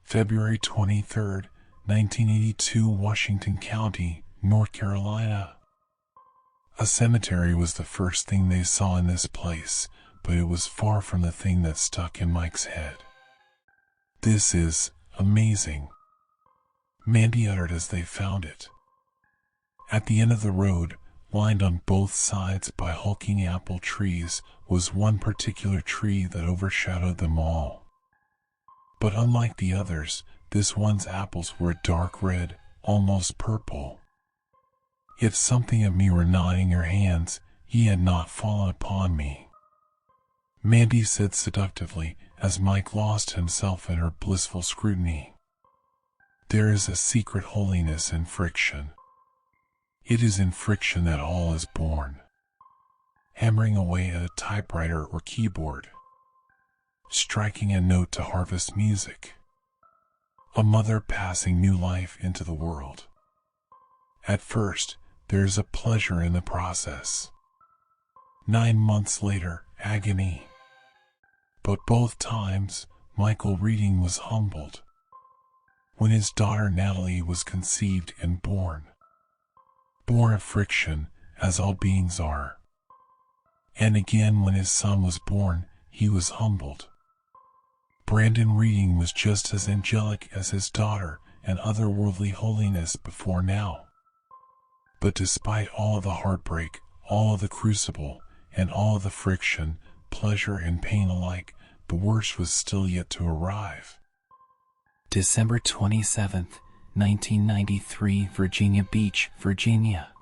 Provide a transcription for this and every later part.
February 23, 1982, Washington County, North Carolina. A cemetery was the first thing they saw in this place, but it was far from the thing that stuck in Mike's head. "This is amazing," Mandy uttered as they found it. At the end of the road, lined on both sides by hulking apple trees, was one particular tree that overshadowed them all. But unlike the others, this one's apples were dark red, almost purple. If something of me were not in your hands, he had not fallen upon me, Mandy said seductively as Mike lost himself in her blissful scrutiny. There is a secret holiness in friction. It is in friction that all is born. Hammering away at a typewriter or keyboard, striking a note to harvest music. A mother passing new life into the world. At first, there is a pleasure in the process. 9 months later, agony. But both times, Michael Reading was humbled. When his daughter Natalie was conceived and born. Born of friction, as all beings are. And again when his son was born, he was humbled. Brandon Reading was just as angelic as his daughter and otherworldly holiness before now. But despite all of the heartbreak, all of the crucible, and all of the friction, pleasure and pain alike, the worst was still yet to arrive. December 27th, 1993, Virginia Beach, Virginia.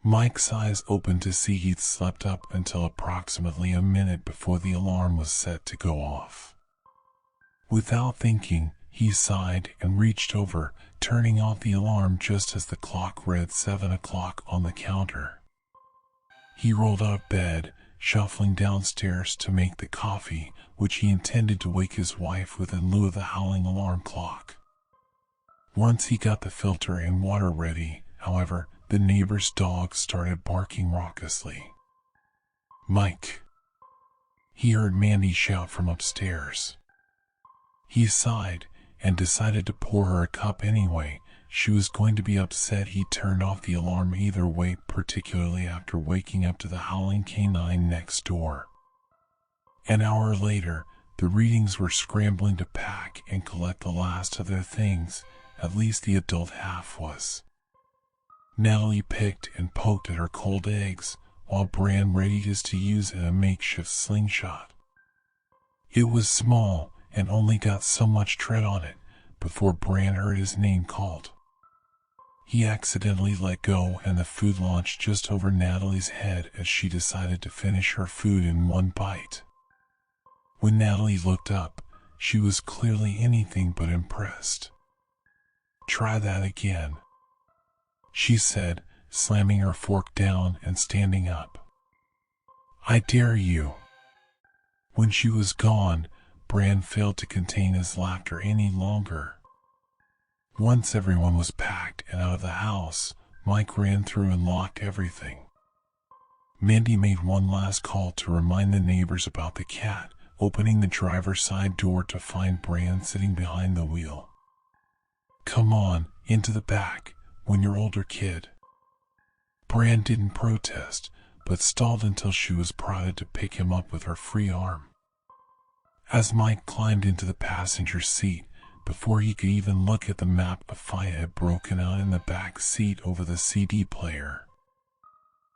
Mike's eyes opened to see he'd slept up until approximately a minute before the alarm was set to go off. Without thinking, he sighed and reached over, turning off the alarm just as the clock read 7 o'clock on the counter. He rolled out of bed, shuffling downstairs to make the coffee, which he intended to wake his wife with in lieu of the howling alarm clock. Once he got the filter and water ready, however, the neighbor's dog started barking raucously. "Mike!" He heard Mandy shout from upstairs. He sighed and decided to pour her a cup anyway. She was going to be upset he turned off the alarm either way, particularly after waking up to the howling canine next door. An hour later, the Readings were scrambling to pack and collect the last of their things, at least the adult half was. Natalie picked and poked at her cold eggs, while Bran readied his to use in a makeshift slingshot. It was small, and only got so much tread on it, before Bran heard his name called. He accidentally let go and the food launched just over Natalie's head as she decided to finish her food in one bite. When Natalie looked up, she was clearly anything but impressed. "Try that again," she said, slamming her fork down and standing up. "I dare you." When she was gone, Bran failed to contain his laughter any longer. Once everyone was packed and out of the house, Mike ran through and locked everything. Mandy made one last call to remind the neighbors about the cat, opening the driver's side door to find Bran sitting behind the wheel. "Come on, into the back, when you're older, kid." Bran didn't protest, but stalled until she was prodded to pick him up with her free arm. As Mike climbed into the passenger seat, before he could even look at the map, a fight had broken out in the back seat over the CD player.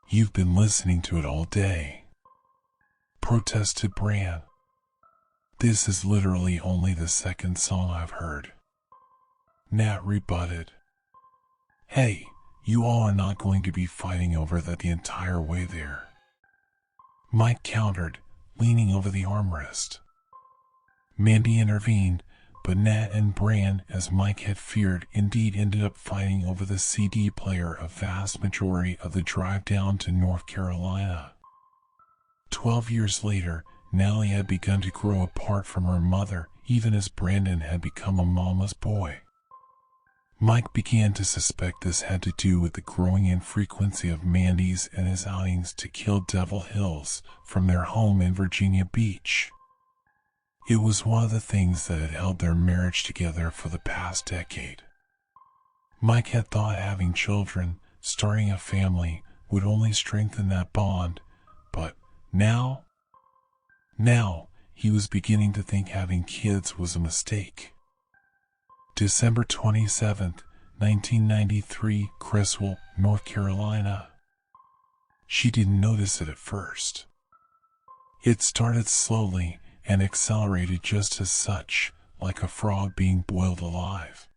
"You've been listening to it all day," protested Bran. "This is literally only the second song I've heard," Nat rebutted. "Hey, you all are not going to be fighting over that the entire way there," Mike countered, leaning over the armrest. Mandy intervened, but Nat and Bran, as Mike had feared, indeed ended up fighting over the CD player a vast majority of the drive down to North Carolina. 12 years later, Natalie had begun to grow apart from her mother, even as Brandon had become a mama's boy. Mike began to suspect this had to do with the growing infrequency of Mandy's and his outings to Kill Devil Hills from their home in Virginia Beach. It was one of the things that had held their marriage together for the past decade. Mike had thought having children, starting a family, would only strengthen that bond, but now he was beginning to think having kids was a mistake. December 27th, 1993, Creswell, North Carolina. She didn't notice it at first. It started slowly and accelerated just as such, like a frog being boiled alive.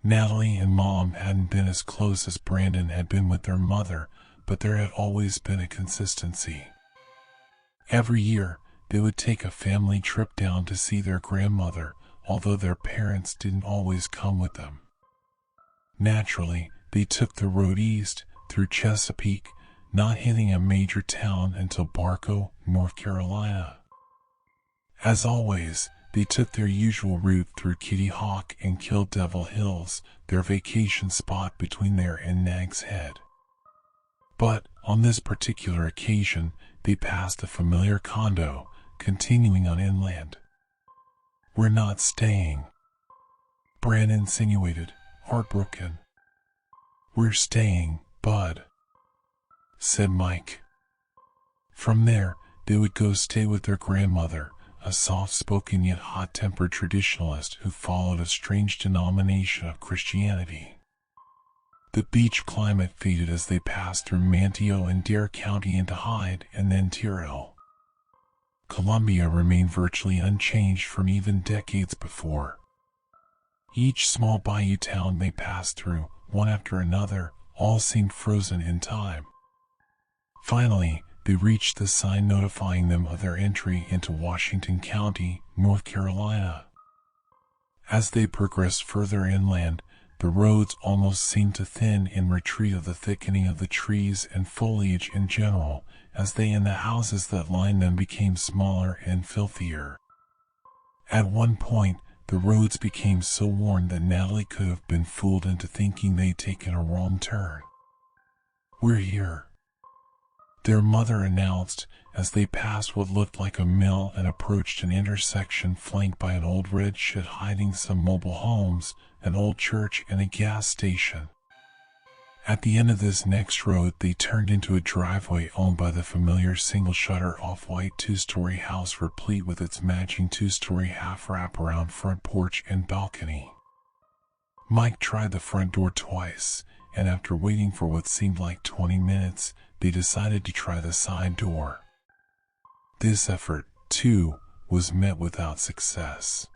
Natalie and Mom hadn't been as close as Brandon had been with their mother, but there had always been a consistency. Every year, they would take a family trip down to see their grandmother, although their parents didn't always come with them. Naturally, they took the road east, through Chesapeake, not hitting a major town until Barco, North Carolina. As always, they took their usual route through Kitty Hawk and Kill Devil Hills, their vacation spot between there and Nag's Head. But, on this particular occasion, they passed a familiar condo, continuing on inland. "We're not staying," Brandon insinuated, heartbroken. "We're staying, Bud," said Mike. From there, they would go stay with their grandmother, a soft-spoken yet hot-tempered traditionalist who followed a strange denomination of Christianity. The beach climate faded as they passed through Manteo and Dare County into Hyde and then Tyrrell. Columbia remained virtually unchanged from even decades before. Each small bayou town they passed through, one after another, all seemed frozen in time. Finally, they reached the sign notifying them of their entry into Washington County, North Carolina. As they progressed further inland, the roads almost seemed to thin in retreat of the thickening of the trees and foliage in general, as they and the houses that lined them became smaller and filthier. At one point, the roads became so worn that Natalie could have been fooled into thinking they'd taken a wrong turn. "We're here," their mother announced as they passed what looked like a mill and approached an intersection flanked by an old red shed hiding some mobile homes, an old church, and a gas station. At the end of this next road, they turned into a driveway owned by the familiar single-shutter off-white two-story house replete with its matching two-story half-wrap-around front porch and balcony. Mike tried the front door twice, and after waiting for what seemed like 20 minutes, they decided to try the side door. This effort, too, was met without success.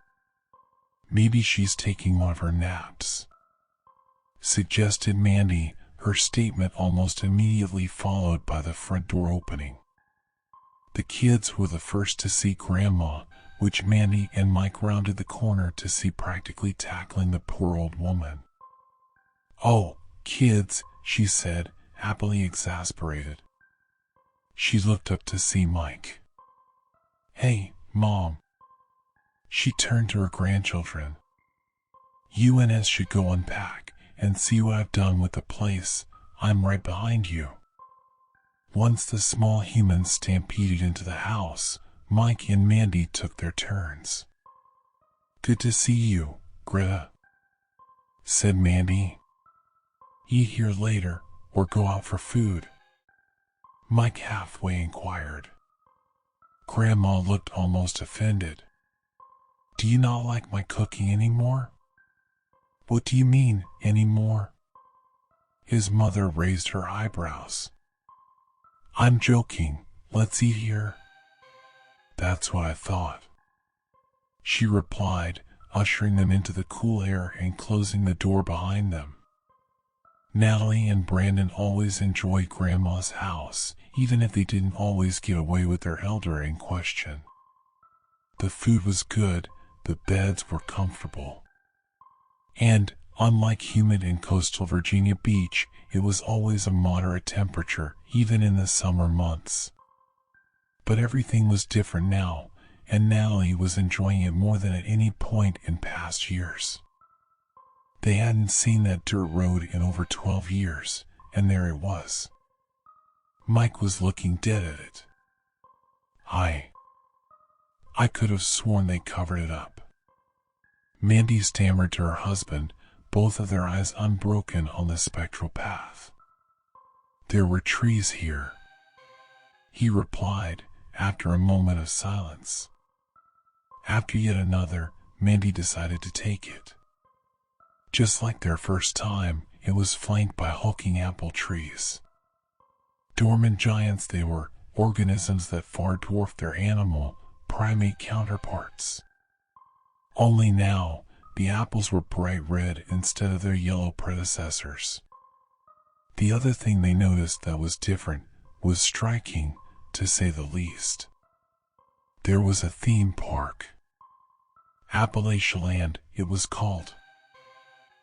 "Maybe she's taking one of her naps," suggested Mandy, her statement almost immediately followed by the front door opening. The kids were the first to see Grandma, which Mandy and Mike rounded the corner to see practically tackling the poor old woman. "Oh, kids," she said, happily exasperated. She looked up to see Mike. "Hey, Mom." She turned to her grandchildren. "You and S should go unpack and see what I've done with the place. I'm right behind you." Once the small humans stampeded into the house, Mike and Mandy took their turns. "Good to see you, Greta," said Mandy. "Eat here later, or go out for food?" Mike halfway inquired. Grandma looked almost offended. "Do you not like my cooking anymore?" "What do you mean, anymore?" His mother raised her eyebrows. "I'm joking. Let's eat here." "That's what I thought," she replied, ushering them into the cool air and closing the door behind them. Natalie and Brandon always enjoyed Grandma's house, even if they didn't always get away with their elder in question. The food was good, the beds were comfortable. And, unlike humid and coastal Virginia Beach, it was always a moderate temperature, even in the summer months. But everything was different now, and Natalie was enjoying it more than at any point in past years. They hadn't seen that dirt road in over 12 years, and there it was. Mike was looking dead at it. I I could have sworn they covered it up. Mandy stammered to her husband, both of their eyes unbroken on the spectral path. There were trees here, he replied, after a moment of silence. After yet another, Mandy decided to take it. Just like their first time, it was flanked by hulking apple trees. Dormant giants they were, organisms that far dwarfed their animal, primate counterparts. Only now, the apples were bright red instead of their yellow predecessors. The other thing they noticed that was different, was striking, to say the least. There was a theme park. Appalachialand, it was called.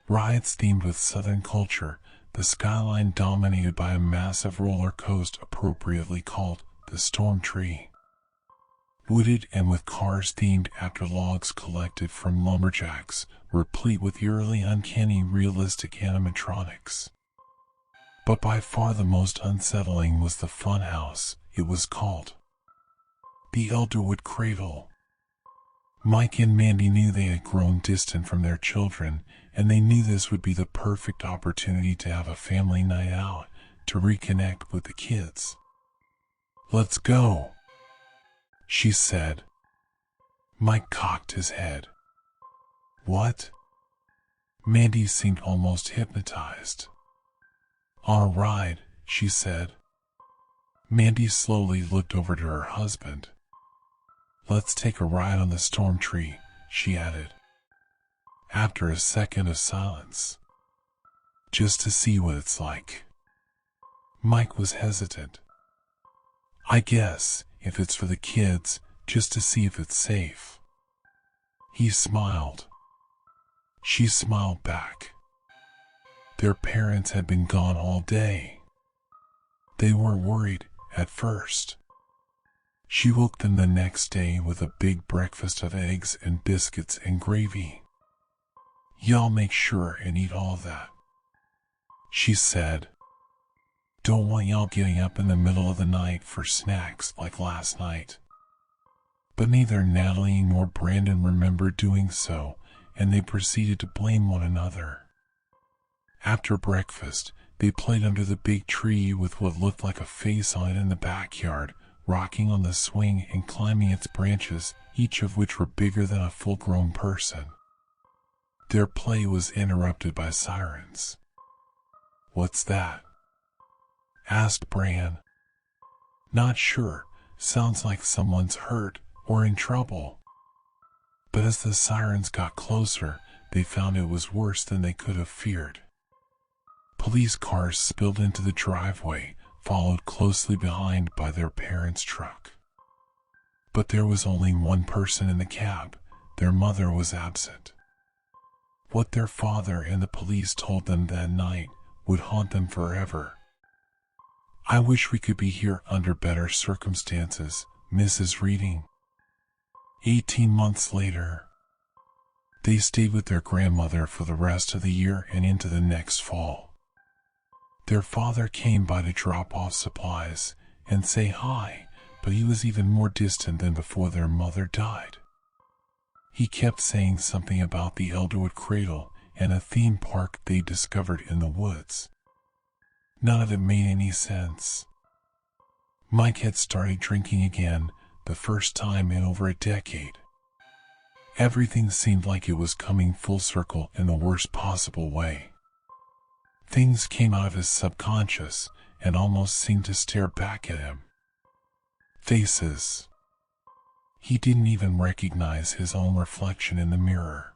Rides themed with Southern culture, the skyline dominated by a massive roller coaster appropriately called the Storm Tree. Wooded and with cars themed after logs collected from lumberjacks, replete with eerily uncanny realistic animatronics. But by far the most unsettling was the funhouse, it was called. The Elderwood Cradle. Mike and Mandy knew they had grown distant from their children, and they knew this would be the perfect opportunity to have a family night out, to reconnect with the kids. "Let's go," she said. Mike cocked his head. "What?" Mandy seemed almost hypnotized. "On a ride," she said. Mandy slowly looked over to her husband. "Let's take a ride on the storm tree," she added. After a second of silence. "Just to see what it's like." Mike was hesitant. "I guess, if it's for the kids, just to see if it's safe." He smiled. She smiled back. Their parents had been gone all day. They weren't worried, at first. She woke them the next day with a big breakfast of eggs and biscuits and gravy. "Y'all make sure and eat all that," she said. "Don't want y'all getting up in the middle of the night for snacks like last night." But neither Natalie nor Brandon remembered doing so, and they proceeded to blame one another. After breakfast, they played under the big tree with what looked like a face on it in the backyard, rocking on the swing and climbing its branches, each of which were bigger than a full-grown person. Their play was interrupted by sirens. "What's that?" asked Bran. "Not sure. Sounds like someone's hurt or in trouble." But as the sirens got closer, they found it was worse than they could have feared. Police cars spilled into the driveway, followed closely behind by their parents' truck. But there was only one person in the cab. Their mother was absent. What their father and the police told them that night would haunt them forever. "I wish we could be here under better circumstances," Mrs. Reading. 18 months later, they stayed with their grandmother for the rest of the year and into the next fall. Their father came by to drop off supplies and say hi, but he was even more distant than before their mother died. He kept saying something about the Elderwood Cradle and a theme park they discovered in the woods. None of it made any sense. Mike had started drinking again, the first time in over a decade. Everything seemed like it was coming full circle in the worst possible way. Things came out of his subconscious and almost seemed to stare back at him. Faces. He didn't even recognize his own reflection in the mirror.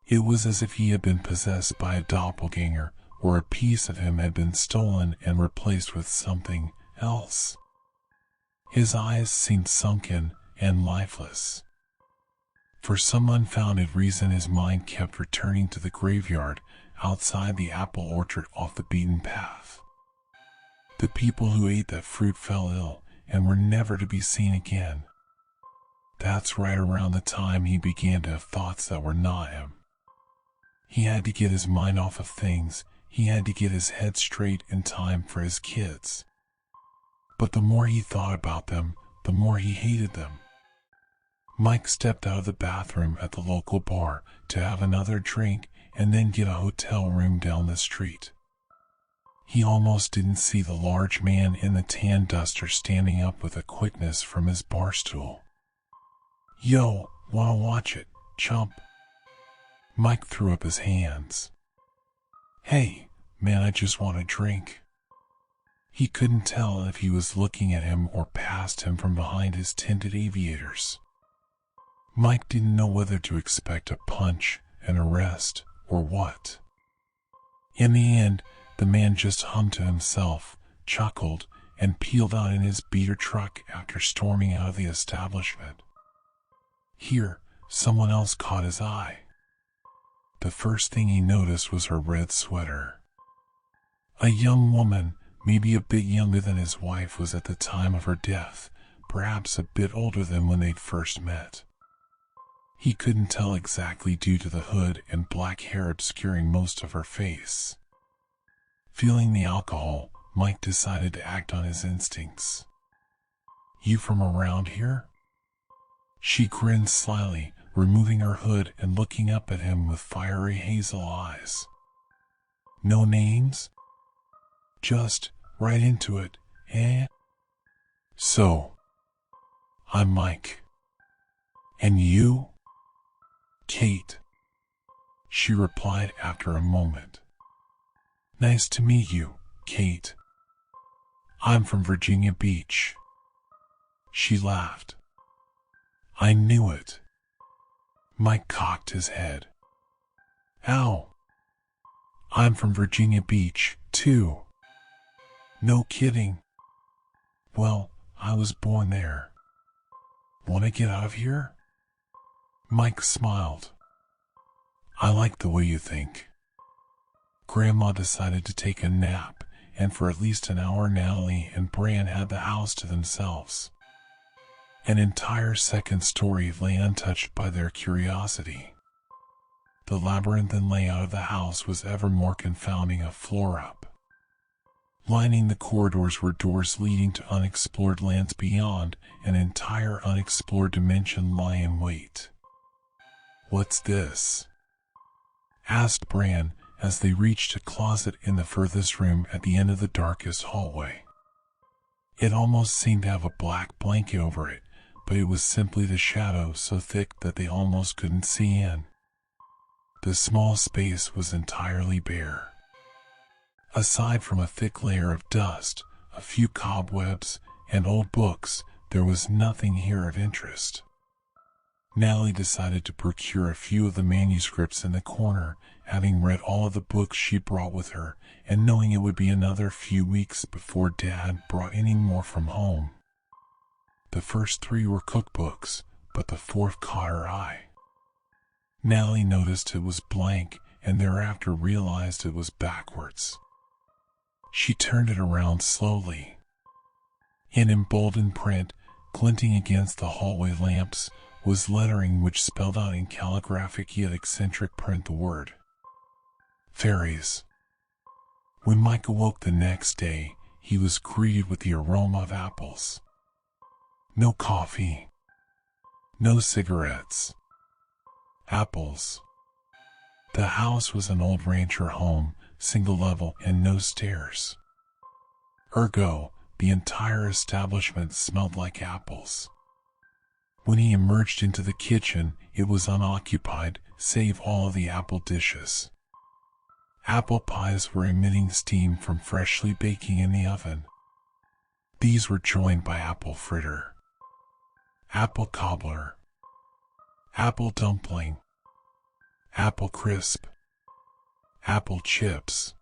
It was as if he had been possessed by a doppelganger, or a piece of him had been stolen and replaced with something else. His eyes seemed sunken and lifeless. For some unfounded reason, his mind kept returning to the graveyard outside the apple orchard off the beaten path. The people who ate that fruit fell ill and were never to be seen again. That's right around the time he began to have thoughts that were not him. He had to get his mind off of things. He had to get his head straight in time for his kids. But the more he thought about them, the more he hated them. Mike stepped out of the bathroom at the local bar to have another drink and then get a hotel room down the street. He almost didn't see the large man in the tan duster standing up with a quickness from his bar stool. "Yo, wanna watch it, chump?" Mike threw up his hands. "Hey, man, I just want a drink." He couldn't tell if he was looking at him or past him from behind his tinted aviators. Mike didn't know whether to expect a punch, an arrest, or what. In the end, the man just hummed to himself, chuckled, and peeled out in his beater truck after storming out of the establishment. Here, someone else caught his eye. The first thing he noticed was her red sweater. A young woman, maybe a bit younger than his wife was at the time of her death, perhaps a bit older than when they'd first met. He couldn't tell exactly due to the hood and black hair obscuring most of her face. Feeling the alcohol, Mike decided to act on his instincts. "You from around here?" She grinned slyly, removing her hood and looking up at him with fiery hazel eyes. "No names? Just right into it, eh?" "So, I'm Mike. And you?" "Kate," she replied after a moment. "Nice to meet you, Kate. I'm from Virginia Beach." She laughed. "I knew it." Mike cocked his head. "Ow. I'm from Virginia Beach, too." "No kidding." "Well, I was born there." "Want to get out of here?" Mike smiled. "I like the way you think." Grandma decided to take a nap, and for at least an hour Natalie and Bran had the house to themselves. An entire second story lay untouched by their curiosity. The labyrinthine layout of the house was ever more confounding a floor up. Lining the corridors were doors leading to unexplored lands beyond, an entire unexplored dimension lie in wait. "What's this?" asked Bran as they reached a closet in the furthest room at the end of the darkest hallway. It almost seemed to have a black blanket over it, but it was simply the shadow so thick that they almost couldn't see in. The small space was entirely bare. Aside from a thick layer of dust, a few cobwebs, and old books, there was nothing here of interest. Natalie decided to procure a few of the manuscripts in the corner, having read all of the books she brought with her, and knowing it would be another few weeks before Dad brought any more from home. The first 3 were cookbooks, but the 4th caught her eye. Natalie noticed it was blank, and thereafter realized it was backwards. She turned it around slowly. In emboldened print, glinting against the hallway lamps, was lettering which spelled out in calligraphic yet eccentric print the word fairies. When Mike awoke the next day, he was greeted with the aroma of apples. No coffee. No cigarettes. Apples. The house was an old rancher home, single level and no stairs. Ergo, the entire establishment smelled like apples. When he emerged into the kitchen, it was unoccupied, save all of the apple dishes. Apple pies were emitting steam from freshly baking in the oven. These were joined by apple fritter, apple cobbler, apple dumpling, apple crisp, apple chips,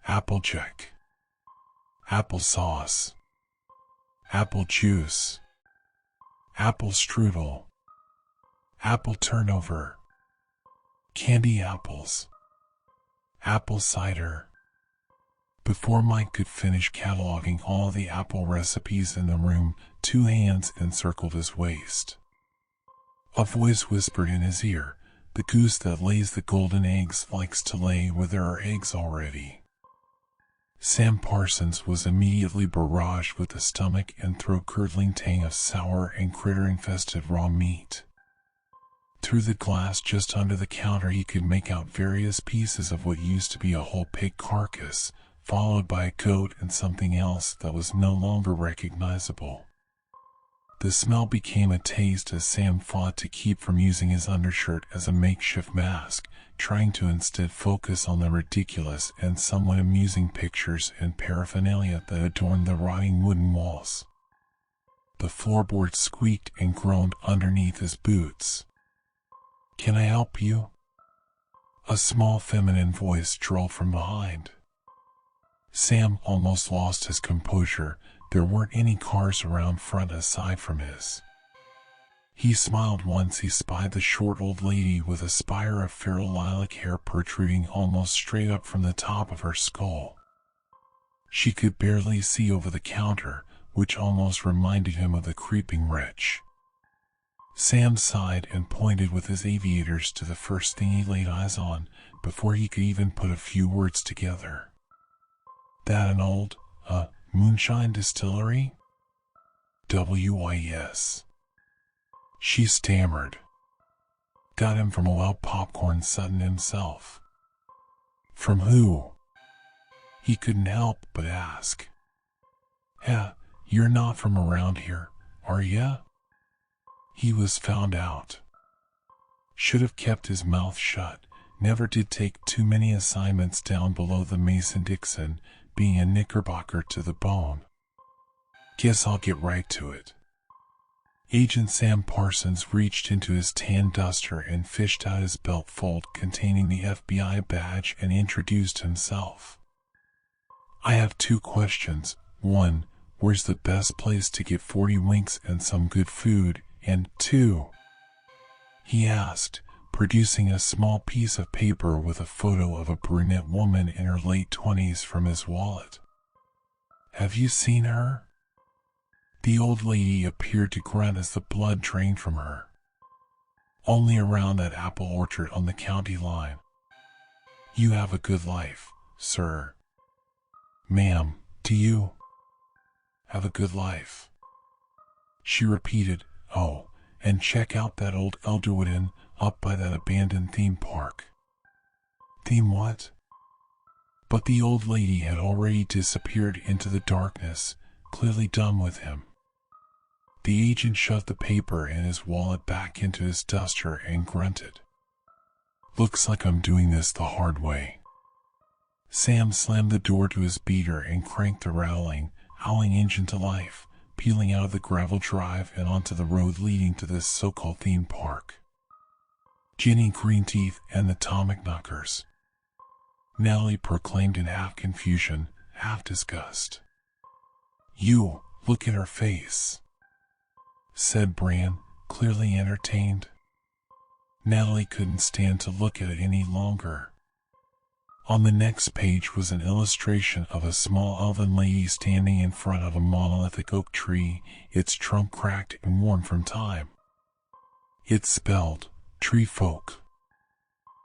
apple jack, apple sauce, apple juice, apple strudel, apple turnover, candy apples, apple cider. Before Mike could finish cataloging all the apple recipes in the room, 2 hands encircled his waist. A voice whispered in his ear, "The goose that lays the golden eggs likes to lay where there are eggs already." Sam Parsons was immediately barraged with the stomach and throat-curdling tang of sour and critter-infested raw meat. Through the glass just under the counter he could make out various pieces of what used to be a whole pig carcass, followed by a goat and something else that was no longer recognizable. The smell became a taste as Sam fought to keep from using his undershirt as a makeshift mask, trying to instead focus on the ridiculous and somewhat amusing pictures and paraphernalia that adorned the rotting wooden walls. The floorboards squeaked and groaned underneath his boots. "Can I help you?" A small feminine voice drawled from behind. Sam almost lost his composure. There weren't any cars around front aside from his. He smiled once he spied the short old lady with a spire of feral lilac hair protruding almost straight up from the top of her skull. She could barely see over the counter, which almost reminded him of the creeping wretch. Sam sighed and pointed with his aviators to the first thing he laid eyes on, before he could even put a few words together. "That an old, moonshine distillery?" "WIS. She stammered. "Got him from old Popcorn Sutton himself." "From who?" He couldn't help but ask. You're not from around here, are ya?" He was found out. Should have kept his mouth shut. Never did take too many assignments down below the Mason-Dixon, being a knickerbocker to the bone. "Guess I'll get right to it." Agent Sam Parsons reached into his tan duster and fished out his belt fold containing the FBI badge and introduced himself. "I have 2 questions. 1, where's the best place to get 40 winks and some good food? And 2, he asked, producing a small piece of paper with a photo of a brunette woman in her late 20s from his wallet. "Have you seen her?" The old lady appeared to grunt as the blood drained from her. "Only around that apple orchard on the county line." "You have a good life, sir." "Ma'am, do you have a good life?" She repeated, "Oh, and check out that old Elderwood Inn up by that abandoned theme park." "Theme what?" But the old lady had already disappeared into the darkness, clearly done with him. The agent shoved the paper and his wallet back into his duster and grunted. "Looks like I'm doing this the hard way." Sam slammed the door to his beater and cranked the rattling, howling engine to life, peeling out of the gravel drive and onto the road leading to this so-called theme park. "Jenny Greenteeth and the Atomic Knockers," Natalie proclaimed in half confusion, half disgust. "You, look at her face," said Bran, clearly entertained. Natalie couldn't stand to look at it any longer. On the next page was an illustration of a small elven lady standing in front of a monolithic oak tree, its trunk cracked and worn from time. It spelled, "Tree Folk,"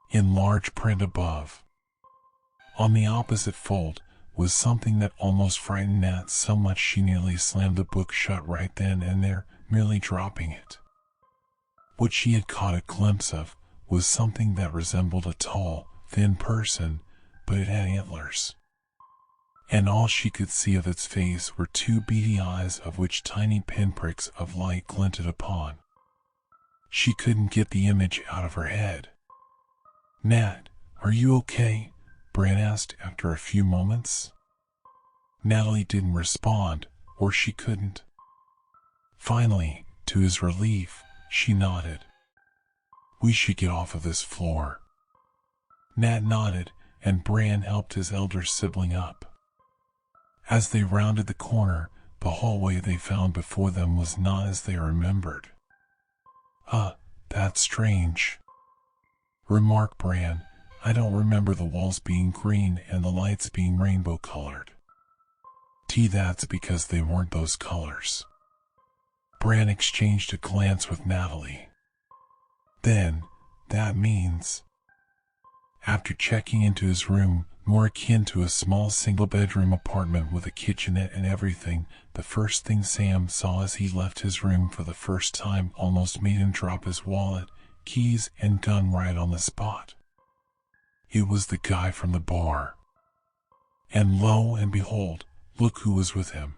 in large print above. On the opposite fold was something that almost frightened Nat so much she nearly slammed the book shut right then and there, merely dropping it. What she had caught a glimpse of was something that resembled a tall, thin person, but it had antlers. And all she could see of its face were 2 beady eyes of which tiny pinpricks of light glinted upon. She couldn't get the image out of her head. "Nat, are you okay?" Bran asked after a few moments. Natalie didn't respond, or she couldn't. Finally, to his relief, she nodded. "We should get off of this floor." Nat nodded, and Bran helped his elder sibling up. As they rounded the corner, the hallway they found before them was not as they remembered. That's strange," remarked Bran. "I don't remember the walls being green and the lights being rainbow-colored." That's because they weren't those colors." Bran exchanged a glance with Natalie. "Then, that means..." After checking into his room, more akin to a small single-bedroom apartment with a kitchenette and everything, the first thing Sam saw as he left his room for the first time almost made him drop his wallet, keys, and gun right on the spot. It was the guy from the bar. And lo and behold, look who was with him.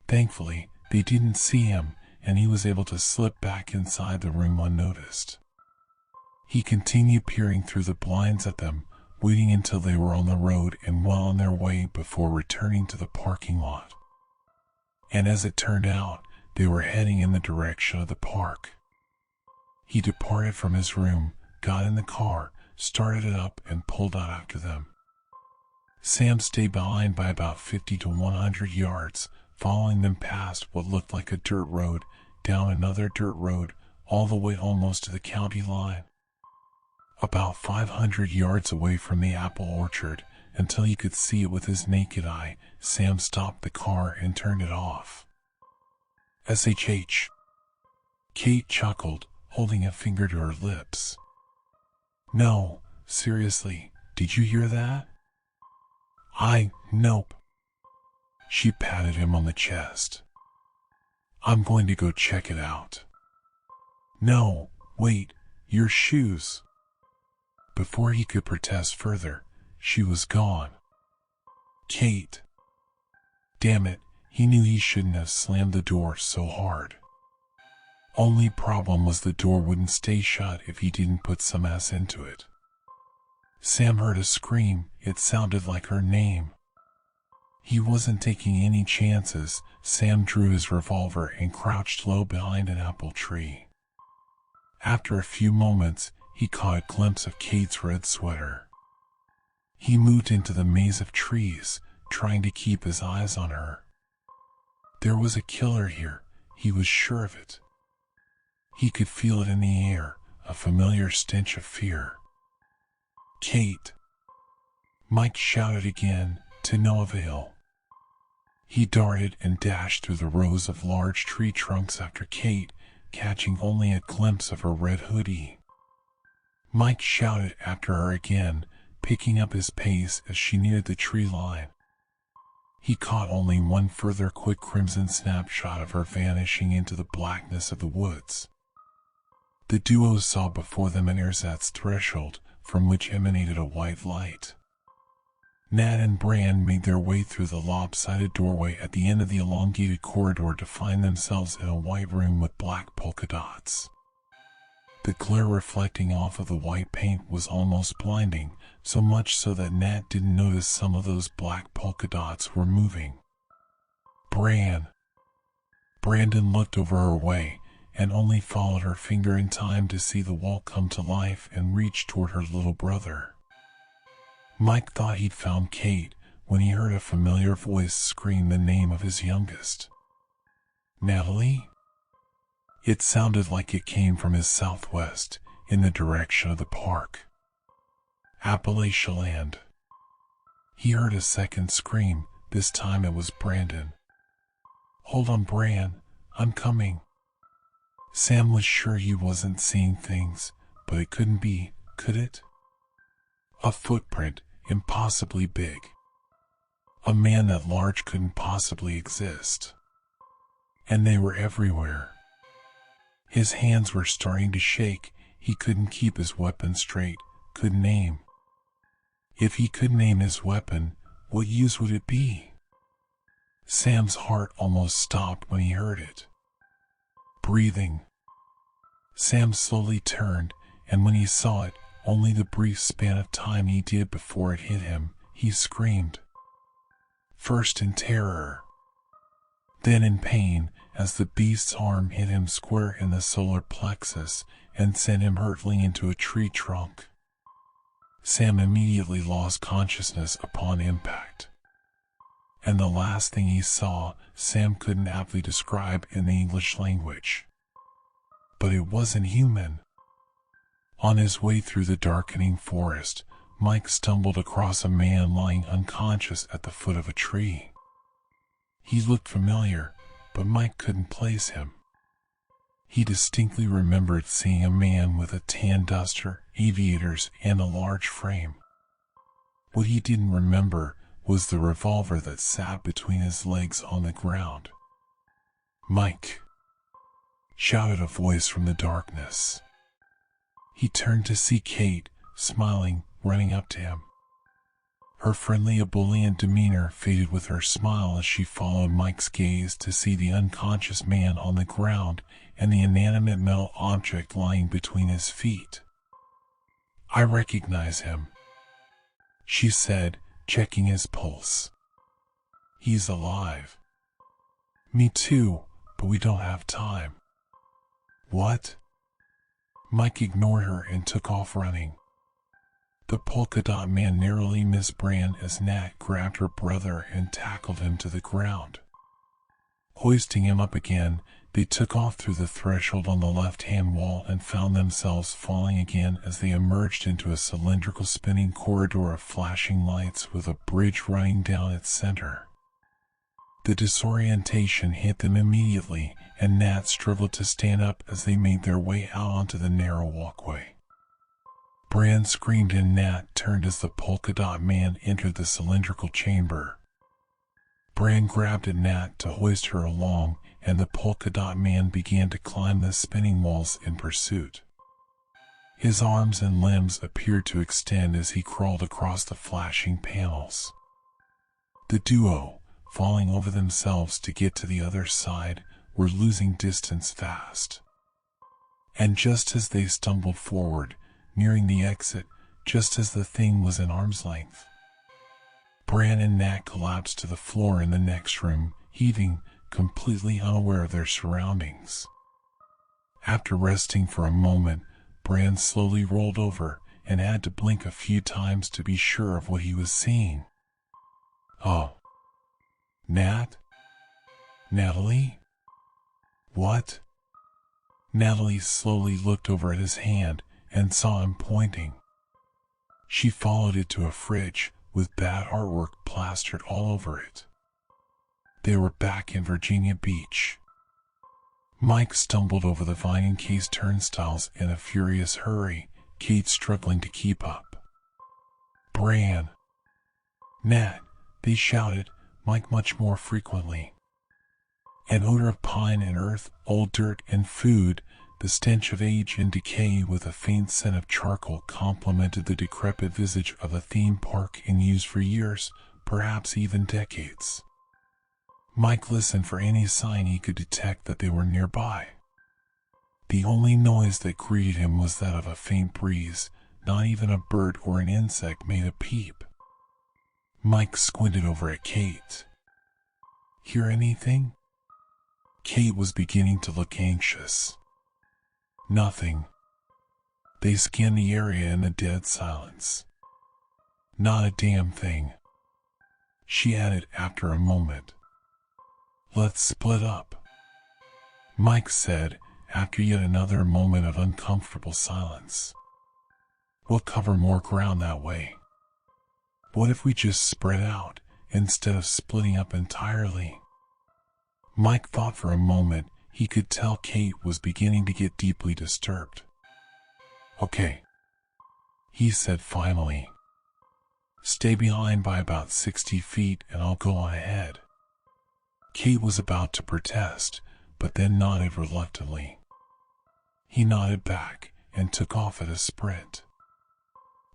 Thankfully, they didn't see him, and he was able to slip back inside the room unnoticed. He continued peering through the blinds at them, waiting until they were on the road and well on their way before returning to the parking lot. And as it turned out, they were heading in the direction of the park. He departed from his room, got in the car, started it up, and pulled out after them. Sam stayed behind by about 50 to 100 yards, following them past what looked like a dirt road, down another dirt road, all the way almost to the county line. About 500 yards away from the apple orchard, until he could see it with his naked eye, Sam stopped the car and turned it off. SHH. Kate chuckled, holding a finger to her lips. No, seriously, did you hear that? Nope. She patted him on the chest. I'm going to go check it out. No, wait, your shoes. Before he could protest further, she was gone. Kate. Damn it, he knew he shouldn't have slammed the door so hard. Only problem was the door wouldn't stay shut if he didn't put some ass into it. Sam heard a scream. It sounded like her name. He wasn't taking any chances. Sam drew his revolver and crouched low behind an apple tree. After a few moments, he caught a glimpse of Kate's red sweater. He moved into the maze of trees, trying to keep his eyes on her. There was a killer here, he was sure of it. He could feel it in the air, a familiar stench of fear. Kate! Mike shouted again, to no avail. He darted and dashed through the rows of large tree trunks after Kate, catching only a glimpse of her red hoodie. Mike shouted after her again, picking up his pace as she neared the tree line. He caught only one further quick crimson snapshot of her vanishing into the blackness of the woods. The duo saw before them an ersatz threshold, from which emanated a white light. Nat and Bran made their way through the lopsided doorway at the end of the elongated corridor to find themselves in a white room with black polka dots. The glare reflecting off of the white paint was almost blinding, so much so that Nat didn't notice some of those black polka dots were moving. Brandon looked over her way, and only followed her finger in time to see the wall come to life and reach toward her little brother. Mike thought he'd found Kate when he heard a familiar voice scream the name of his youngest. Natalie? It sounded like it came from his southwest, in the direction of the park. Appalachialand. He heard a second scream. This time it was Brandon. Hold on, Bran, I'm coming. Sam was sure he wasn't seeing things, but it couldn't be, could it? A footprint, impossibly big. A man that large couldn't possibly exist. And they were everywhere. His hands were starting to shake. He couldn't keep his weapon straight, couldn't aim. If he could name his weapon, what use would it be? Sam's heart almost stopped when he heard it. Breathing. Sam slowly turned, and when he saw it, only the brief span of time he did before it hit him, he screamed. First in terror, then in pain, as the beast's arm hit him square in the solar plexus and sent him hurtling into a tree trunk. Sam immediately lost consciousness upon impact. And the last thing he saw, Sam couldn't aptly describe in the English language. But it wasn't human. On his way through the darkening forest, Mike stumbled across a man lying unconscious at the foot of a tree. He looked familiar, but Mike couldn't place him. He distinctly remembered seeing a man with a tan duster, aviators, and a large frame. What he didn't remember was the revolver that sat between his legs on the ground. "Mike!" shouted a voice from the darkness. He turned to see Kate, smiling, running up to him. Her friendly ebullient demeanor faded with her smile as she followed Mike's gaze to see the unconscious man on the ground and the inanimate metal object lying between his feet. "I recognize him," she said, checking his pulse. "He's alive." "Me too, but we don't have time." "What?" Mike ignored her and took off running. The polka dot man narrowly missed Bran as Nat grabbed her brother and tackled him to the ground. Hoisting him up again, they took off through the threshold on the left-hand wall and found themselves falling again as they emerged into a cylindrical spinning corridor of flashing lights with a bridge running down its center. The disorientation hit them immediately, and Nat struggled to stand up as they made their way out onto the narrow walkway. Bran screamed and Nat turned as the polka dot man entered the cylindrical chamber. Bran grabbed at Nat to hoist her along, and the polka dot man began to climb the spinning walls in pursuit. His arms and limbs appeared to extend as he crawled across the flashing panels. The duo, falling over themselves to get to the other side, were losing distance fast. And just as they stumbled forward, nearing the exit, just as the thing was an arm's length, Bran and Nat collapsed to the floor in the next room, heaving, completely unaware of their surroundings. After resting for a moment, Bran slowly rolled over and had to blink a few times to be sure of what he was seeing. "Oh. Nat? Natalie? What?" Natalie slowly looked over at his hand and saw him pointing. She followed it to a fridge with bad artwork plastered all over it. They were back in Virginia Beach. Mike stumbled over the vine-encased turnstiles in a furious hurry, Kate struggling to keep up. "Bran! Nat!" they shouted, Mike much more frequently. An odor of pine and earth, old dirt and food, the stench of age and decay with a faint scent of charcoal complemented the decrepit visage of a theme park in use for years, perhaps even decades. Mike listened for any sign he could detect that they were nearby. The only noise that greeted him was that of a faint breeze. Not even a bird or an insect made a peep. Mike squinted over at Kate. "Hear anything?" Kate was beginning to look anxious. "Nothing." They scanned the area in a dead silence. "Not a damn thing," she added after a moment. "Let's split up," Mike said after yet another moment of uncomfortable silence. "We'll cover more ground that way. What if we just spread out instead of splitting up entirely?" Mike thought for a moment. He could tell Kate was beginning to get deeply disturbed. "Okay," he said finally. "Stay behind by about 60 feet and I'll go on ahead." Kate was about to protest, but then nodded reluctantly. He nodded back and took off at a sprint.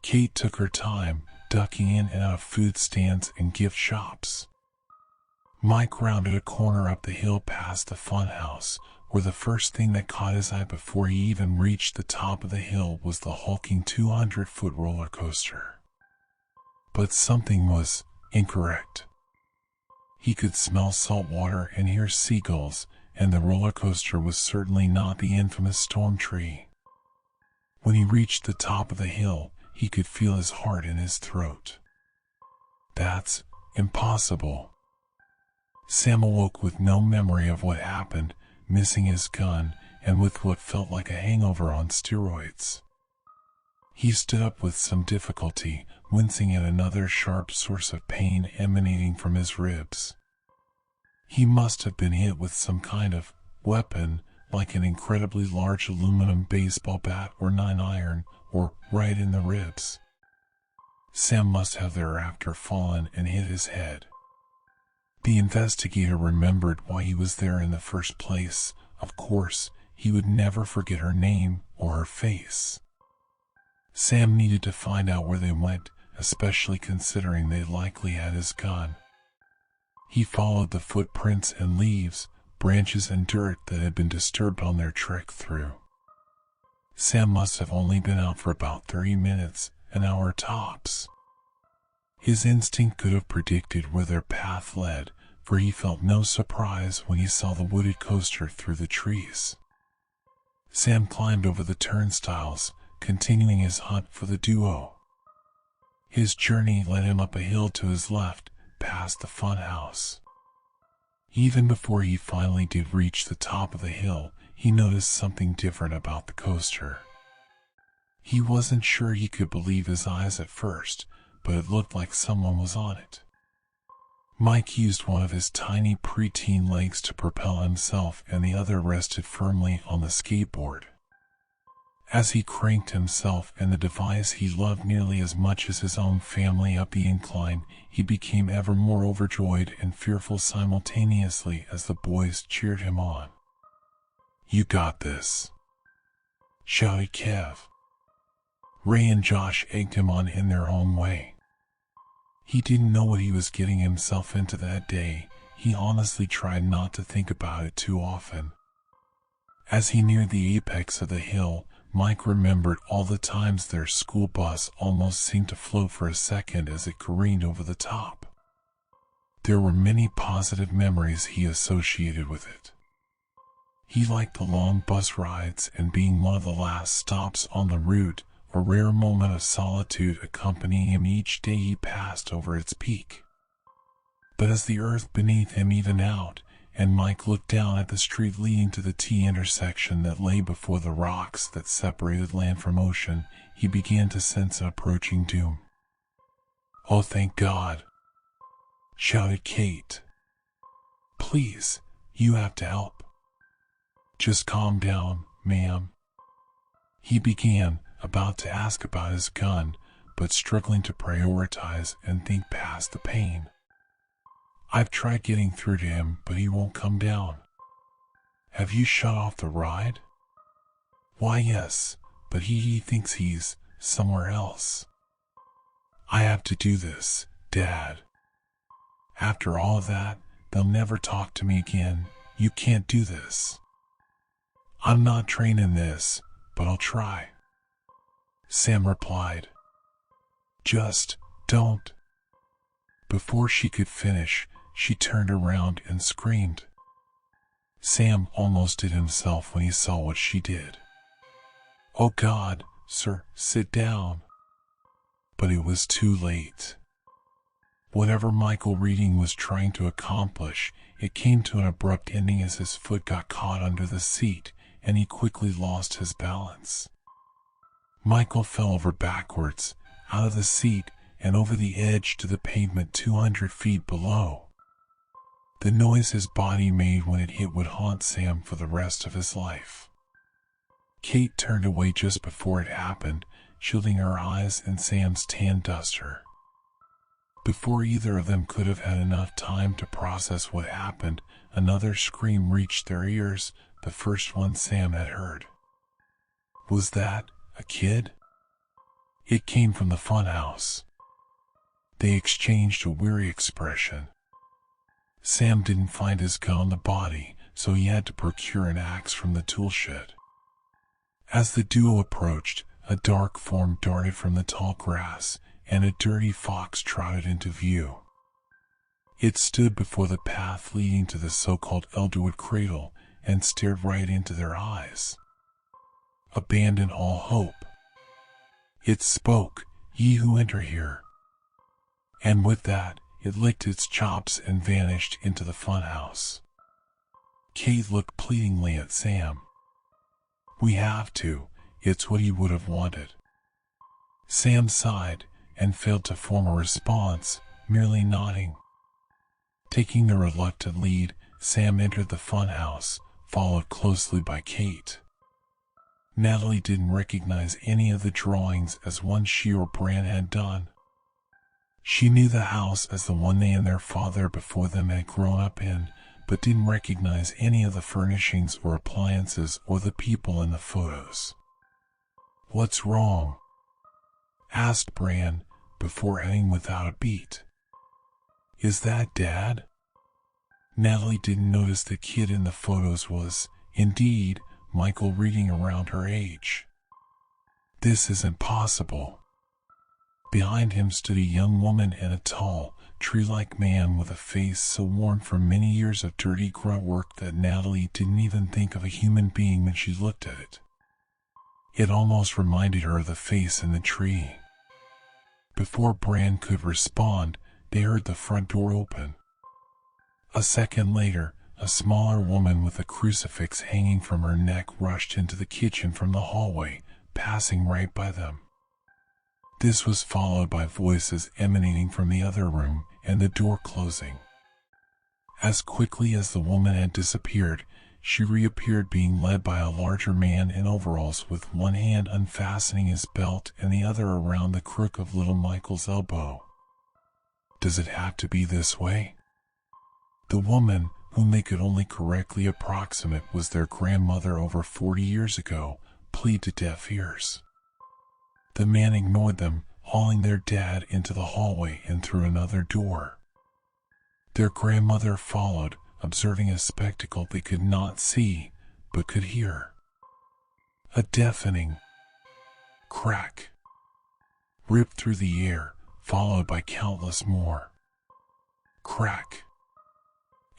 Kate took her time, ducking in and out of food stands and gift shops. Mike rounded a corner up the hill past the funhouse, where the first thing that caught his eye before he even reached the top of the hill was the hulking 200-foot roller coaster. But something was incorrect. He could smell salt water and hear seagulls, and the roller coaster was certainly not the infamous storm tree. When he reached the top of the hill, he could feel his heart in his throat. "That's impossible." Sam awoke with no memory of what happened, missing his gun, and with what felt like a hangover on steroids. He stood up with some difficulty, wincing at another sharp source of pain emanating from his ribs. He must have been hit with some kind of weapon, like an incredibly large aluminum baseball bat or 9-iron, or right in the ribs. Sam must have thereafter fallen and hit his head. The investigator remembered why he was there in the first place. Of course, he would never forget her name or her face. Sam needed to find out where they went, especially considering they likely had his gun. He followed the footprints and leaves, branches and dirt that had been disturbed on their trek through. Sam must have only been out for about 30 minutes, an hour tops. His instinct could have predicted where their path led, for he felt no surprise when he saw the wooded coaster through the trees. Sam climbed over the turnstiles, continuing his hunt for the duo. His journey led him up a hill to his left, past the funhouse. Even before he finally did reach the top of the hill, he noticed something different about the coaster. He wasn't sure he could believe his eyes at first, but it looked like someone was on it. Mike used one of his tiny preteen legs to propel himself, and the other rested firmly on the skateboard. As he cranked himself and the device he loved nearly as much as his own family up the incline, he became ever more overjoyed and fearful simultaneously as the boys cheered him on. "You got this," shouted Kev. Ray and Josh egged him on in their own way. He didn't know what he was getting himself into that day. He honestly tried not to think about it too often. As he neared the apex of the hill, Mike remembered all the times their school bus almost seemed to float for a second as it careened over the top. There were many positive memories he associated with it. He liked the long bus rides and being one of the last stops on the route, a rare moment of solitude accompanying him each day he passed over its peak. But as the earth beneath him evened out, and Mike looked down at the street leading to the T intersection that lay before the rocks that separated land from ocean, he began to sense an approaching doom. "Oh, thank God," shouted Kate. "Please, you have to help." "Just calm down, ma'am," he began, about to ask about his gun, but struggling to prioritize and think past the pain. "I've tried getting through to him, but he won't come down." "Have you shut off the ride?" "Why, yes, but he thinks he's somewhere else." "I have to do this, Dad. After all of that, they'll never talk to me again. You can't do this." "I'm not trained in this, but I'll try," Sam replied. "Just don't." Before she could finish, she turned around and screamed. Sam almost did himself when he saw what she did. "Oh God, sir, sit down." But it was too late. Whatever Michael Reading was trying to accomplish, it came to an abrupt ending as his foot got caught under the seat, and he quickly lost his balance. Michael fell over backwards, out of the seat, and over the edge to the pavement 200 feet below. The noise his body made when it hit would haunt Sam for the rest of his life. Kate turned away just before it happened, shielding her eyes and Sam's tan duster. Before either of them could have had enough time to process what happened, another scream reached their ears, the first one Sam had heard. Was that a kid? It came from the funhouse. They exchanged a weary expression. Sam didn't find his gun on the body, so he had to procure an axe from the tool shed. As the duo approached, a dark form darted from the tall grass, and a dirty fox trotted into view. It stood before the path leading to the so-called Elderwood Cradle and stared right into their eyes. "Abandon all hope." It spoke, "Ye who enter here." And with that, it licked its chops and vanished into the funhouse. Kate looked pleadingly at Sam. "We have to. It's what he would have wanted." Sam sighed and failed to form a response, merely nodding. Taking the reluctant lead, Sam entered the funhouse, followed closely by Kate. Natalie didn't recognize any of the drawings as ones she or Bran had done. She knew the house as the one they and their father before them had grown up in, but didn't recognize any of the furnishings or appliances or the people in the photos. "What's wrong?" asked Bran, before adding without a beat. "Is that Dad?" Natalie didn't notice the kid in the photos was, indeed, Michael reading around her age. "This isn't possible." Behind him stood a young woman and a tall, tree-like man with a face so worn from many years of dirty grunt work that Natalie didn't even think of a human being when she looked at it. It almost reminded her of the face in the tree. Before Bran could respond, they heard the front door open. A second later, a smaller woman with a crucifix hanging from her neck rushed into the kitchen from the hallway, passing right by them. This was followed by voices emanating from the other room and the door closing. As quickly as the woman had disappeared, she reappeared being led by a larger man in overalls with one hand unfastening his belt and the other around the crook of little Michael's elbow. "Does it have to be this way?" The woman, whom they could only correctly approximate was their grandmother over 40 years ago, pleaded to deaf ears. The man ignored them, hauling their dad into the hallway and through another door. Their grandmother followed, observing a spectacle they could not see, but could hear. A deafening crack ripped through the air, followed by countless more. Crack.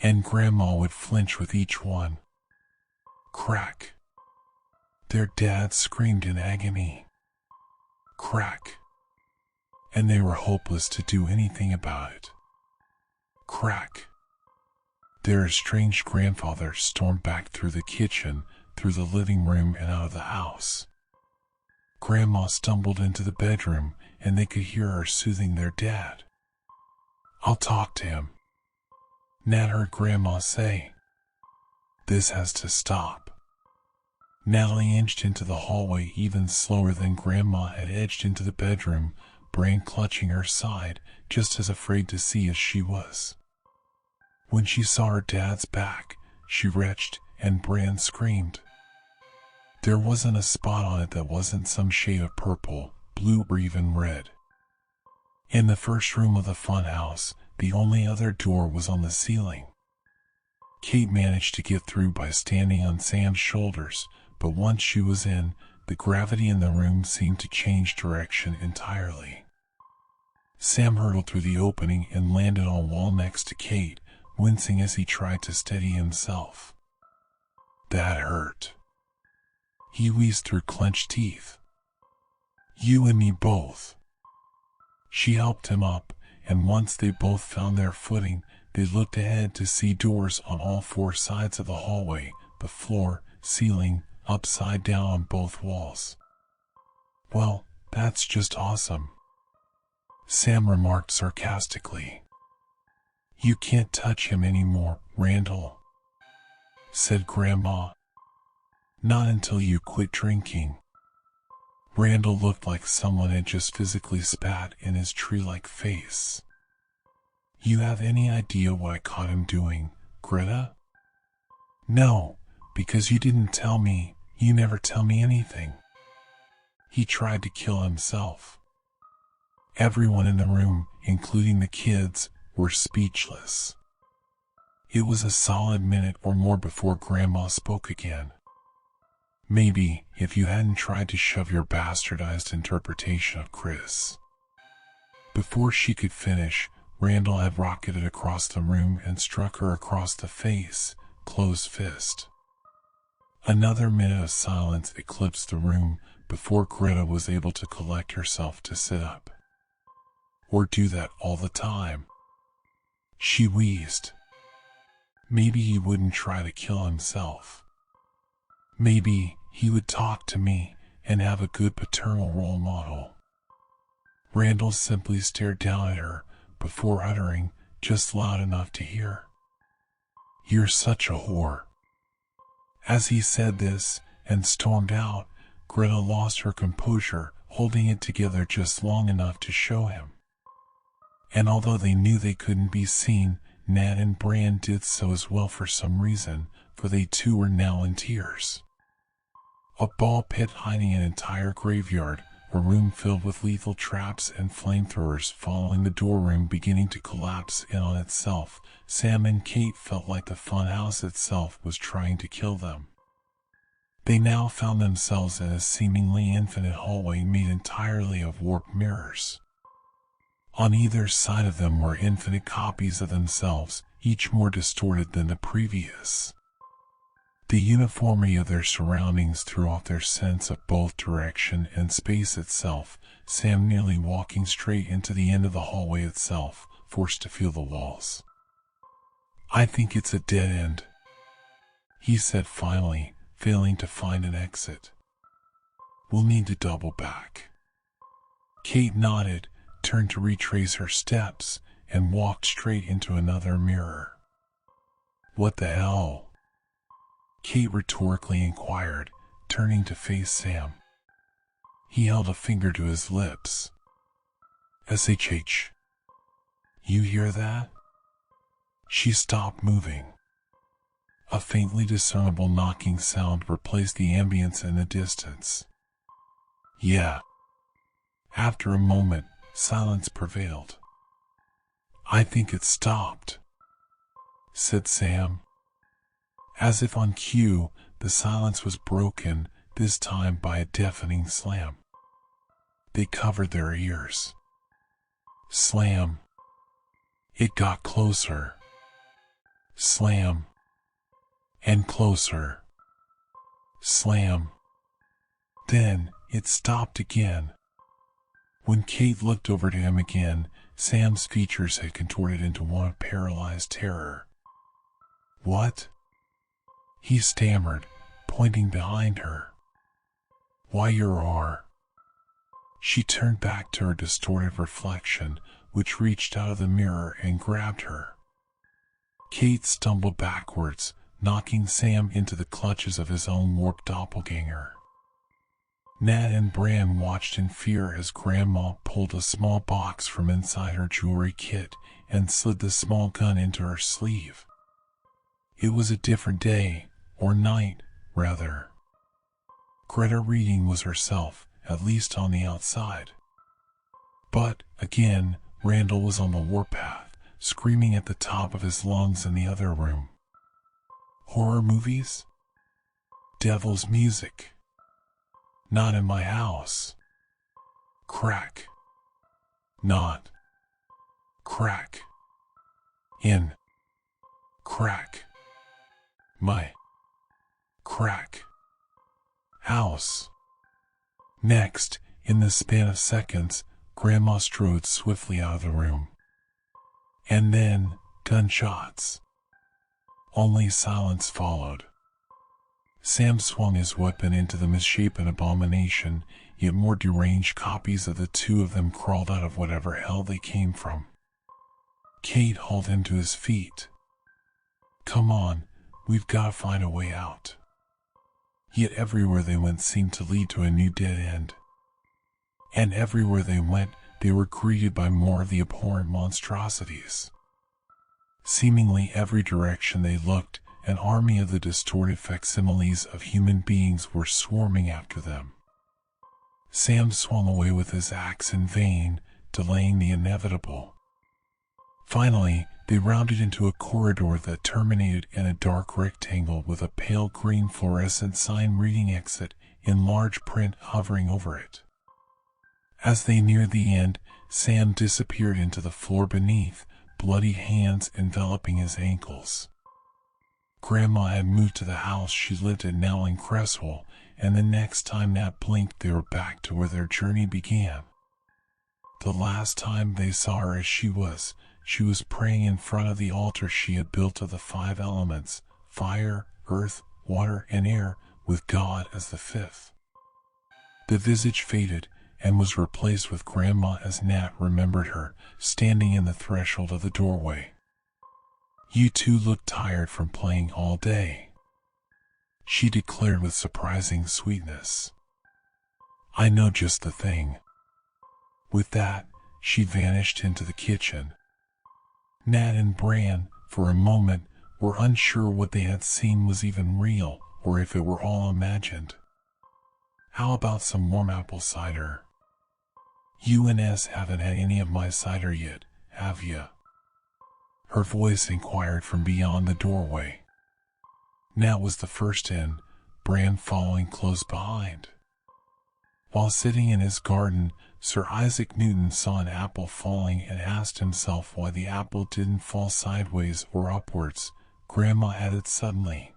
And Grandma would flinch with each one. Crack. Their dad screamed in agony. Crack. And they were hopeless to do anything about it. Crack. Their estranged grandfather stormed back through the kitchen, through the living room and out of the house. Grandma stumbled into the bedroom, and they could hear her soothing their dad. "I'll talk to him," Nat heard Grandma say. "This has to stop." Natalie inched into the hallway even slower than Grandma had edged into the bedroom, Bran clutching her side, just as afraid to see as she was. When she saw her dad's back, she retched, and Bran screamed. There wasn't a spot on it that wasn't some shade of purple, blue, or even red. In the first room of the funhouse, the only other door was on the ceiling. Kate managed to get through by standing on Sam's shoulders, but once she was in, the gravity in the room seemed to change direction entirely. Sam hurtled through the opening and landed on a wall next to Kate, wincing as he tried to steady himself. That hurt. He wheezed through clenched teeth. "You and me both." She helped him up, and once they both found their footing, they looked ahead to see doors on all four sides of the hallway, the floor, ceiling, upside down on both walls. "Well, that's just awesome," Sam remarked sarcastically. "You can't touch him anymore, Randall," said Grandma. "Not until you quit drinking." Randall looked like someone had just physically spat in his tree-like face. "You have any idea what I caught him doing, Greta?" "No, because you didn't tell me. You never tell me anything." "He tried to kill himself." Everyone in the room, including the kids, were speechless. It was a solid minute or more before Grandma spoke again. "Maybe, if you hadn't tried to shove your bastardized interpretation of Chris." Before she could finish, Randall had rocketed across the room and struck her across the face, closed fist. Another minute of silence eclipsed the room before Greta was able to collect herself to sit up. "Or do that all the time," she wheezed. "Maybe he wouldn't try to kill himself. Maybe he would talk to me and have a good paternal role model." Randall simply stared down at her before uttering, just loud enough to hear, "You're such a whore." As he said this and stormed out, Greta lost her composure, holding it together just long enough to show him. And although they knew they couldn't be seen, Nat and Bran did so as well for some reason, for they too were now in tears. A ball pit hiding an entire graveyard, a room filled with lethal traps and flamethrowers following the doorroom beginning to collapse in on itself. Sam and Kate felt like the funhouse itself was trying to kill them. They now found themselves in a seemingly infinite hallway made entirely of warped mirrors. On either side of them were infinite copies of themselves, each more distorted than the previous. The uniformity of their surroundings threw off their sense of both direction and space itself, Sam nearly walking straight into the end of the hallway itself, forced to feel the walls. "I think it's a dead end," he said finally, failing to find an exit. "We'll need to double back." Kate nodded, turned to retrace her steps, and walked straight into another mirror. "What the hell?" Kate rhetorically inquired, turning to face Sam. He held a finger to his lips. "SHH. You hear that?" She stopped moving. A faintly discernible knocking sound replaced the ambience in the distance. "Yeah." After a moment, silence prevailed. "I think it stopped," said Sam. As if on cue, the silence was broken, this time by a deafening slam. They covered their ears. Slam. It got closer. Slam. And closer. Slam. Then, it stopped again. When Kate looked over to him again, Sam's features had contorted into one of paralyzed terror. "What?" he stammered, pointing behind her. "Why, you're..." She turned back to her distorted reflection, which reached out of the mirror and grabbed her. Kate stumbled backwards, knocking Sam into the clutches of his own warped doppelganger. Nat and Bran watched in fear as Grandma pulled a small box from inside her jewelry kit and slid the small gun into her sleeve. It was a different day, or night, rather. Greta Reading was herself, at least on the outside. But, again, Randall was on the warpath, screaming at the top of his lungs in the other room. Horror movies? Devil's music. Not in my house. Crack. Not. Crack. In. Crack. My. Crack. House. Next, in the span of seconds, Grandma strode swiftly out of the room. And then, gunshots. Only silence followed. Sam swung his weapon into the misshapen abomination, yet more deranged copies of the two of them crawled out of whatever hell they came from. Kate hauled him to his feet. "Come on, we've got to find a way out." Yet everywhere they went seemed to lead to a new dead end. And everywhere they went, they were greeted by more of the abhorrent monstrosities. Seemingly every direction they looked, an army of the distorted facsimiles of human beings were swarming after them. Sam swung away with his axe in vain, delaying the inevitable. Finally, they rounded into a corridor that terminated in a dark rectangle with a pale green fluorescent sign reading "Exit" in large print hovering over it. As they neared the end, Sam disappeared into the floor beneath, bloody hands enveloping his ankles. Grandma had moved to the house she lived in now in Cresswell, and the next time Nat blinked they were back to where their journey began. The last time they saw her as she was praying in front of the altar she had built of the 5 elements, fire, earth, water, and air, with God as the 5th. The visage faded, and was replaced with Grandma as Nat remembered her, standing in the threshold of the doorway. "You two look tired from playing all day." she declared with surprising sweetness. I know just the thing. With that, she vanished into the kitchen. Nat and Bran, for a moment, were unsure what they had seen was even real, or if it were all imagined. How about some warm apple cider? You and S haven't had any of my cider yet, have ya? Her voice inquired from beyond the doorway. Nat was the first in, Bran following close behind. While sitting in his garden, Sir Isaac Newton saw an apple falling and asked himself why the apple didn't fall sideways or upwards, Grandma added suddenly.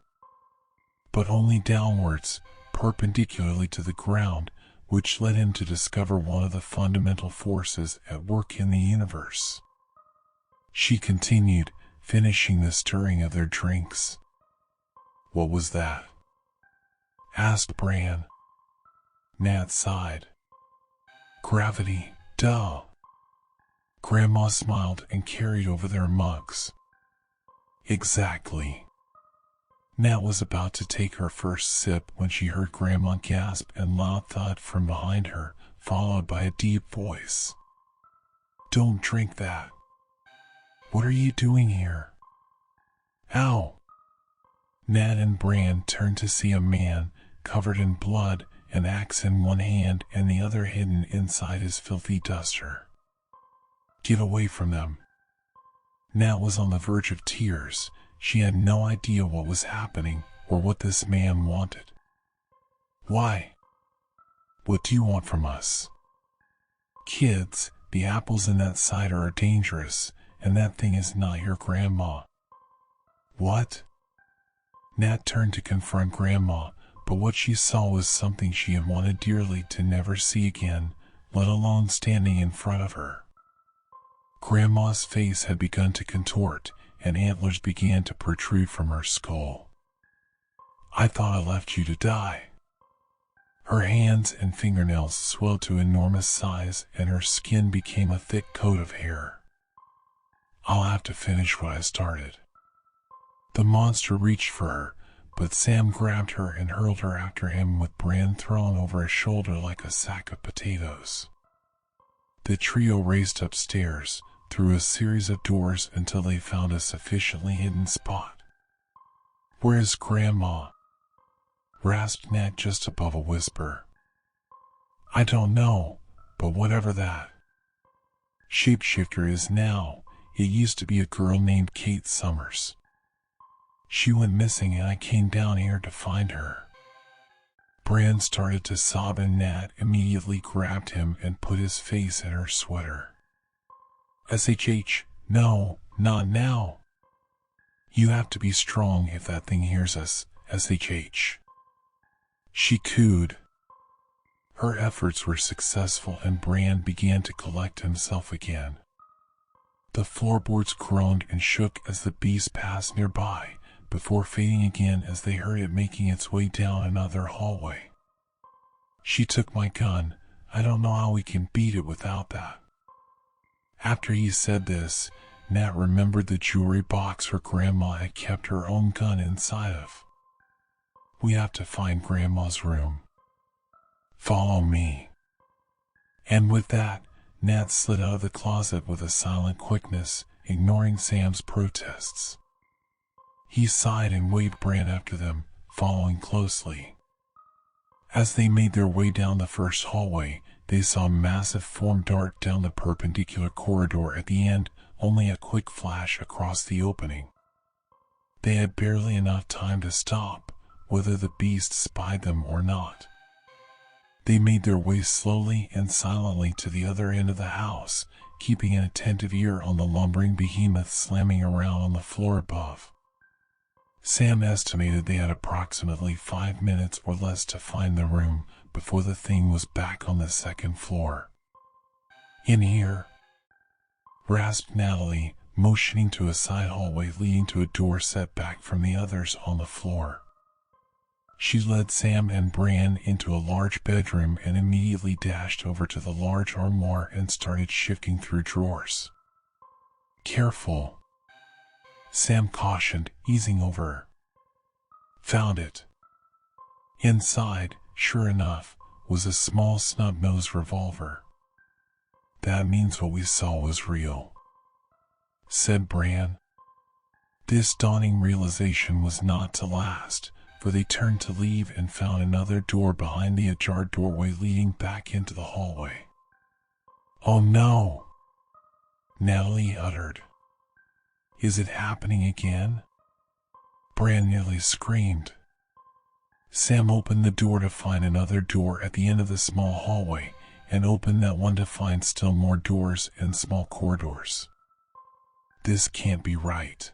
But only downwards, perpendicularly to the ground, which led him to discover one of the fundamental forces at work in the universe. She continued, finishing the stirring of their drinks. What was that? Asked Bran. Nat sighed. Gravity, duh. Grandma smiled and carried over their mugs. Exactly. Nat was about to take her first sip when she heard Grandma gasp and loud thud from behind her, followed by a deep voice. Don't drink that. What are you doing here? Ow! Nat and Bran turned to see a man, covered in blood, an axe in one hand and the other hidden inside his filthy duster. Get away from them. Nat was on the verge of tears. She had no idea what was happening or what this man wanted. Why? What do you want from us? Kids, the apples in that cider are dangerous, and that thing is not your grandma. What? Nat turned to confront Grandma, but what she saw was something she had wanted dearly to never see again, let alone standing in front of her. Grandma's face had begun to contort, and antlers began to protrude from her skull. I thought I left you to die. Her hands and fingernails swelled to enormous size, and her skin became a thick coat of hair. I'll have to finish what I started. The monster reached for her, but Sam grabbed her and hurled her after him with Bran thrown over his shoulder like a sack of potatoes. The trio raced upstairs, through a series of doors until they found a sufficiently hidden spot. Where's Grandma? Rasped Nat just above a whisper. I don't know, but whatever that shapeshifter is now, it used to be a girl named Kate Summers. She went missing and I came down here to find her. Bran started to sob and Nat immediately grabbed him and put his face in her sweater. SHH, no, not now. You have to be strong if that thing hears us, SHH. She cooed. Her efforts were successful and Bran began to collect himself again. The floorboards groaned and shook as the beast passed nearby, before fading again as they heard it making its way down another hallway. She took my gun. I don't know how we can beat it without that. After he said this, Nat remembered the jewelry box her grandma had kept her own gun inside of. We have to find Grandma's room. Follow me. And with that, Nat slid out of the closet with a silent quickness, ignoring Sam's protests. He sighed and waved Bran after them, following closely. As they made their way down the first hallway, they saw a massive form dart down the perpendicular corridor at the end, only a quick flash across the opening. They had barely enough time to stop, whether the beast spied them or not. They made their way slowly and silently to the other end of the house, keeping an attentive ear on the lumbering behemoth slamming around on the floor above. Sam estimated they had approximately 5 minutes or less to find the room before the thing was back on the second floor. In here, rasped Natalie, motioning to a side hallway leading to a door set back from the others on the floor. She led Sam and Bran into a large bedroom and immediately dashed over to the large armoire and started shifting through drawers. Careful, Sam cautioned, easing over her. Found it. Inside, sure enough, was a small snub-nosed revolver. "That means what we saw was real," said Bran. This dawning realization was not to last, for they turned to leave and found another door behind the ajar doorway leading back into the hallway. "Oh no!" Natalie uttered. "Is it happening again?" Bran nearly screamed. Sam opened the door to find another door at the end of the small hallway, and opened that one to find still more doors and small corridors. This can't be right.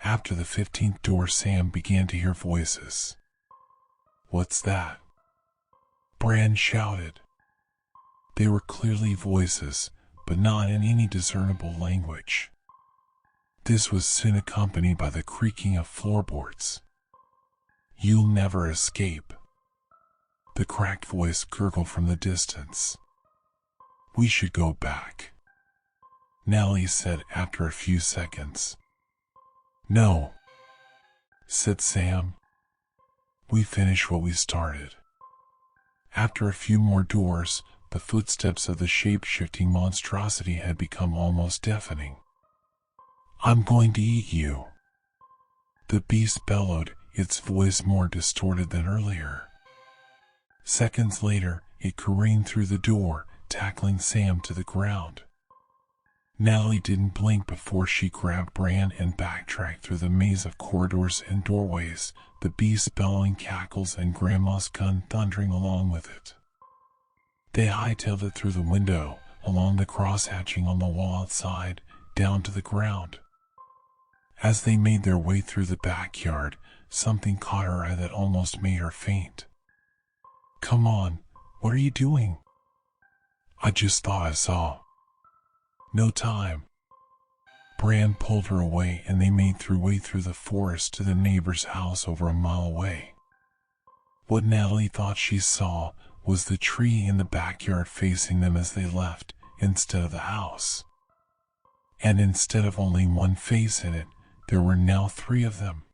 After the 15th door, Sam began to hear voices. "What's that?" Bran shouted. They were clearly voices, but not in any discernible language. This was soon accompanied by the creaking of floorboards. "You'll never escape." The cracked voice gurgled from the distance. "We should go back," Natalie said after a few seconds. "No," said Sam. "We finished what we started." After a few more doors, the footsteps of the shape-shifting monstrosity had become almost deafening. "I'm going to eat you," the beast bellowed, its voice more distorted than earlier. Seconds later, it careened through the door, tackling Sam to the ground. Natalie didn't blink before she grabbed Bran and backtracked through the maze of corridors and doorways, the beast bellowing cackles and Grandma's gun thundering along with it. They hightailed it through the window, along the cross-hatching on the wall outside, down to the ground. As they made their way through the backyard, something caught her eye that almost made her faint. "Come on, what are you doing?" "I just thought I saw." "No time." Bran pulled her away and they made their way through the forest to the neighbor's house over a mile away. What Natalie thought she saw was the tree in the backyard facing them as they left, instead of the house. And instead of only one face in it, there were now 3 of them.